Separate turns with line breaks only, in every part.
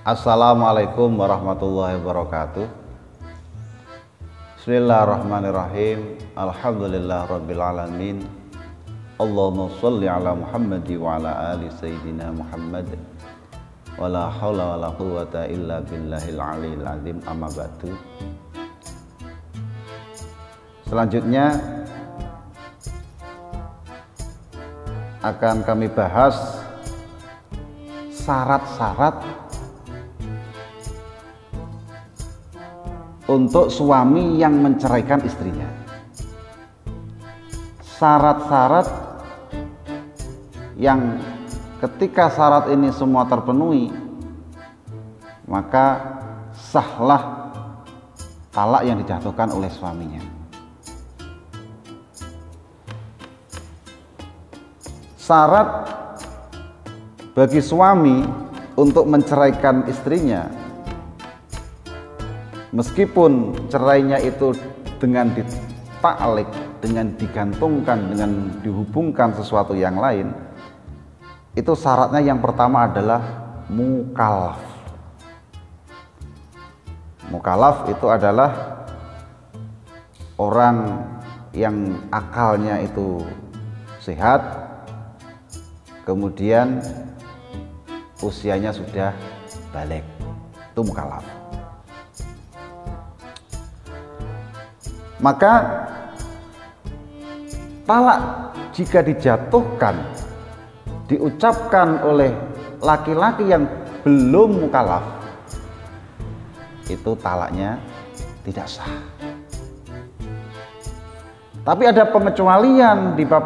Assalamualaikum warahmatullahi wabarakatuh. Bismillahirrahmanirrahim. Alhamdulillah rabbil alamin. Allahumma sholli ala Muhammad wa ala ali sayyidina Muhammad. Wala haula wala quwwata illa billahil aliyil azim. Amma ba'du. Selanjutnya akan kami bahas syarat-syarat untuk suami yang menceraikan istrinya. Syarat-syarat yang ketika syarat ini semua terpenuhi, maka sahlah talak yang dijatuhkan oleh suaminya. Syarat bagi suami untuk menceraikan istrinya, meskipun cerainya itu dengan ditaklik, dengan digantungkan, dengan dihubungkan sesuatu yang lain, itu syaratnya yang pertama adalah mukallaf. Mukallaf itu adalah orang yang akalnya itu sehat, kemudian usianya sudah balik, itu mukallaf. Maka talak jika dijatuhkan, diucapkan oleh laki-laki yang belum mukallaf, itu talaknya tidak sah. Tapi ada pengecualian di bab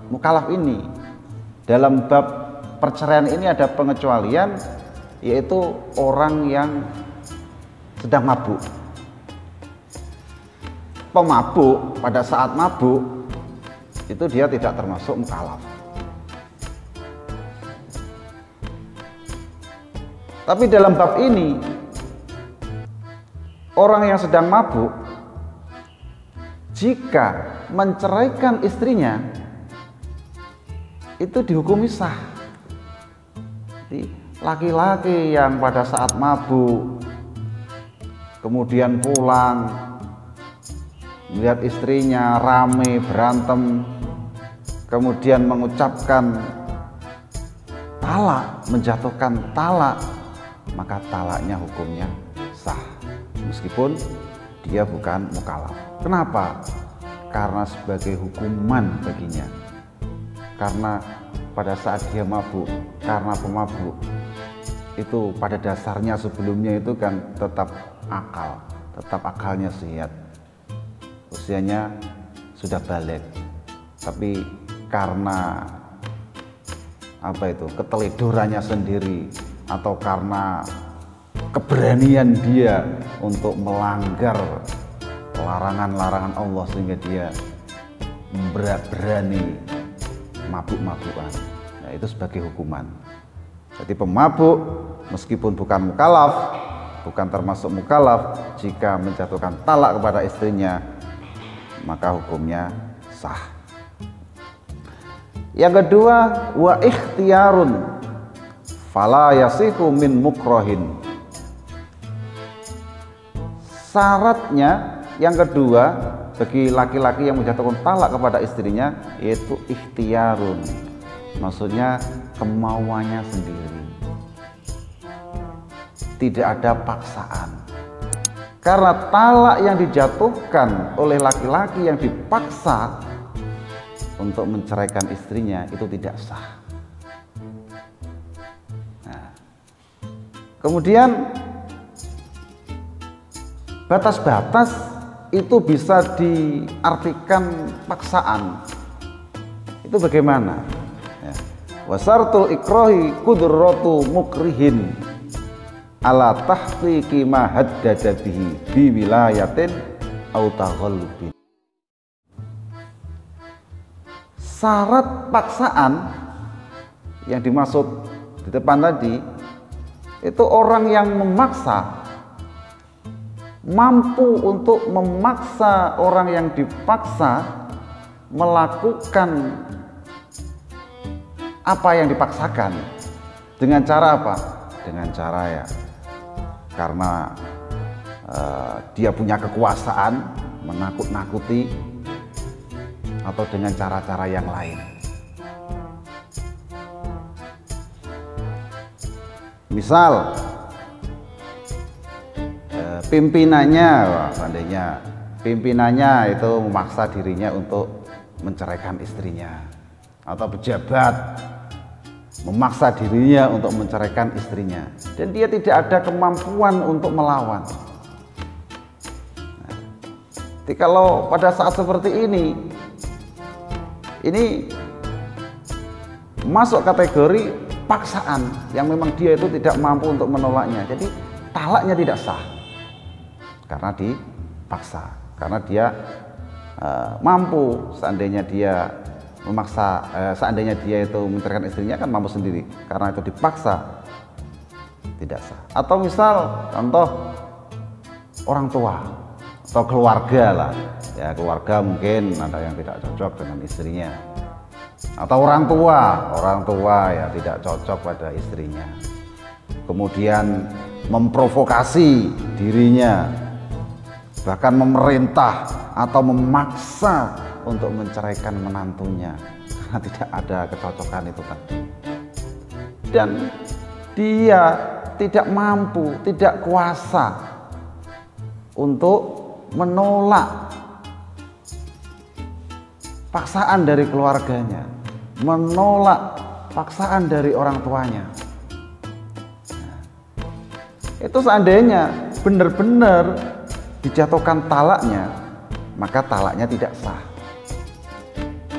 mukallaf ini. Dalam bab perceraian ini ada pengecualian, yaitu orang yang sedang mabuk. Pemabuk pada saat mabuk itu dia tidak termasuk mukallaf. Tapi dalam bab ini, orang yang sedang mabuk jika menceraikan istrinya itu dihukumi sah. Laki-laki yang pada saat mabuk kemudian pulang melihat istrinya rame berantem, kemudian mengucapkan talak, menjatuhkan talak, maka talaknya hukumnya sah meskipun dia bukan mukallaf. Kenapa? Karena sebagai hukuman baginya. Karena pada saat dia mabuk, karena pemabuk itu pada dasarnya sebelumnya itu kan tetap akalnya sehat, usianya sudah balik, tapi karena keteledorannya sendiri atau karena keberanian dia untuk melanggar larangan-larangan Allah sehingga dia berani mabuk-mabukan, nah itu sebagai hukuman. Jadi pemabuk meskipun bukan mukallaf, bukan termasuk mukallaf, jika menjatuhkan talak kepada istrinya, maka hukumnya sah. Yang kedua, wa ikhtiyarun fala yasihu min mukrohin. Syaratnya yang kedua bagi laki-laki yang menjatuhkan talak kepada istrinya yaitu ikhtiyarun, maksudnya kemauannya sendiri, tidak ada paksaan. Karena talak yang dijatuhkan oleh laki-laki yang dipaksa untuk menceraikan istrinya itu tidak sah. Nah, kemudian batas-batas itu bisa diartikan paksaan. Itu bagaimana? Ya. Wasartul ikrahi kudratu mukrihin ala tahqiqi ma haddada bihi bi wilayatin au taghallubin. Syarat paksaan yang dimaksud di depan tadi itu orang yang memaksa, mampu untuk memaksa orang yang dipaksa melakukan apa yang dipaksakan. Dengan cara apa? dengan cara ya karena dia punya kekuasaan, menakut-nakuti, atau dengan cara-cara yang lain. Misal pimpinannya, seandainya pimpinannya itu memaksa dirinya untuk menceraikan istrinya, atau pejabat memaksa dirinya untuk menceraikan istrinya, dan dia tidak ada kemampuan untuk melawan. Jadi kalau pada saat seperti ini masuk kategori paksaan yang memang dia itu tidak mampu untuk menolaknya. Jadi talaknya tidak sah karena dipaksa, karena dia mampu. Seandainya dia memaksa, seandainya dia itu menceraikan istrinya kan mampu sendiri, karena itu dipaksa tidak sah. Atau misal contoh orang tua atau keluarga lah ya, keluarga mungkin ada yang tidak cocok dengan istrinya, atau orang tua ya tidak cocok pada istrinya, kemudian memprovokasi dirinya, bahkan memerintah atau memaksa untuk menceraikan menantunya karena tidak ada kecocokan itu tadi, dan dia tidak mampu, tidak kuasa untuk menolak paksaan dari keluarganya, menolak paksaan dari orang tuanya. Itu seandainya benar-benar dijatuhkan talaknya, maka talaknya tidak sah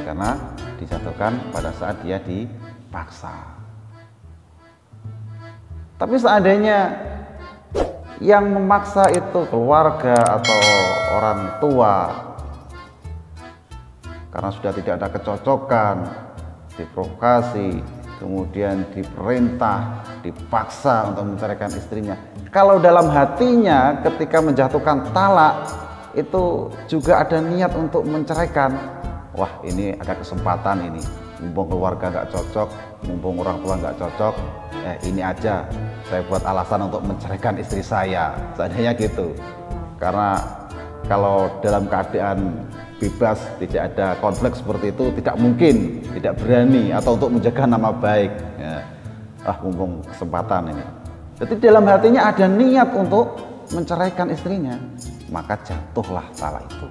karena dijatuhkan pada saat dia dipaksa. Tapi seandainya yang memaksa itu keluarga atau orang tua karena sudah tidak ada kecocokan, diprovokasi, kemudian diperintah, dipaksa untuk menceraikan istrinya. Kalau dalam hatinya ketika menjatuhkan talak itu juga ada niat untuk menceraikan, wah ini ada kesempatan ini, mumpung keluarga nggak cocok, mumpung orang tua nggak cocok, ini aja saya buat alasan untuk menceraikan istri saya, seandainya gitu. Karena kalau dalam keadaan bebas, tidak ada konflik seperti itu, tidak mungkin, tidak berani, atau untuk menjaga nama baik ya. Mumpung kesempatan ini. Jadi dalam hatinya ada niat untuk menceraikan istrinya, maka jatuhlah talak itu.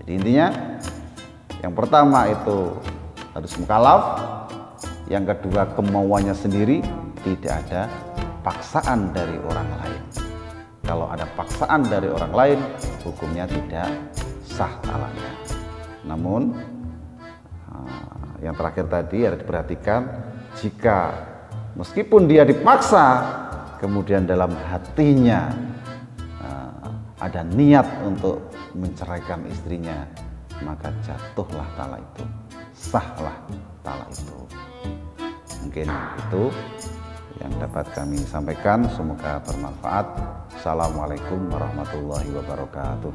Jadi intinya yang pertama itu harus mukallaf, yang kedua kemauannya sendiri, tidak ada paksaan dari orang lain. Kalau ada paksaan dari orang lain, hukumnya tidak sah talaknya. Namun yang terakhir tadi harus diperhatikan, jika meskipun dia dipaksa, kemudian dalam hatinya ada niat untuk menceraikan istrinya, maka jatuhlah talak itu, sahlah talak itu. Mungkin itu yang dapat kami sampaikan, semoga bermanfaat. Assalamualaikum warahmatullahi wabarakatuh.